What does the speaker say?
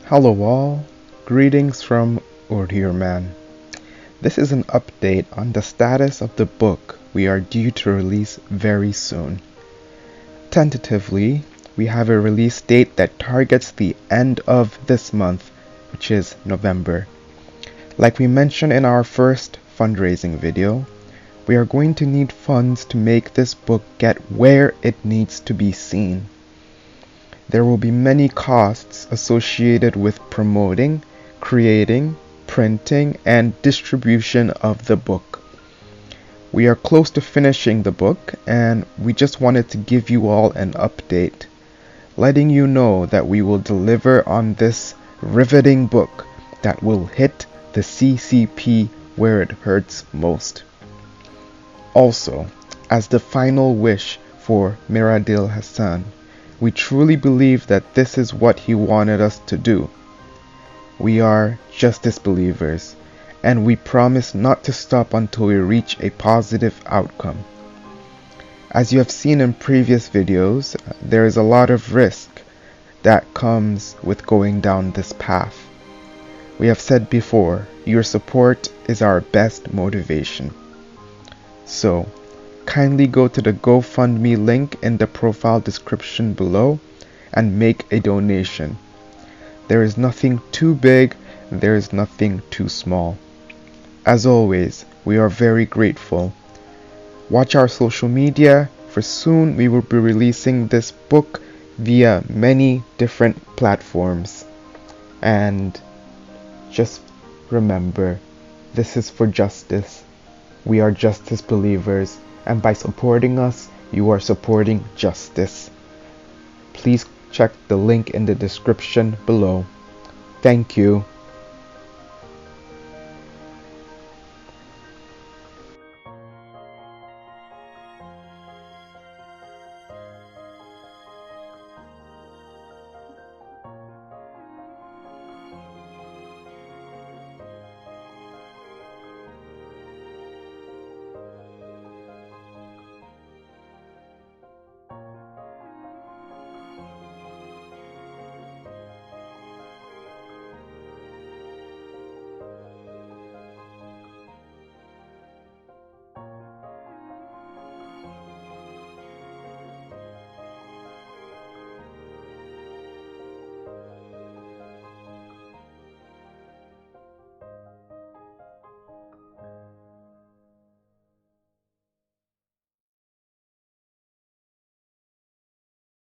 Hello all, greetings from Urdir Man. This is an update on the status of the book we are due to release very soon. Tentatively, we have a release date that targets the end of this month, which is November. Like we mentioned in our first fundraising video, we are going to need funds to make this book get where it needs to be seen. There will be many costs associated with promoting, creating, printing, and distribution of the book. We are close to finishing the book, and we just wanted to give you all an update, letting you know that we will deliver on this riveting book that will hit the CCP where it hurts most. Also, as the final wish for Miradil Hassan, we truly believe that this is what he wanted us to do. We are justice believers, and we promise not to stop until we reach a positive outcome. As you have seen in previous videos, there is a lot of risk that comes with going down this path. We have said before, your support is our best motivation. So, kindly go to the GoFundMe link in the profile description below and make a donation. There is nothing too big, there is nothing too small. As always, we are very grateful. Watch our social media, for soon we will be releasing this book via many different platforms. And just remember, this is for justice. We are justice believers, and by supporting us, you are supporting justice. Please check the link in the description below. Thank you.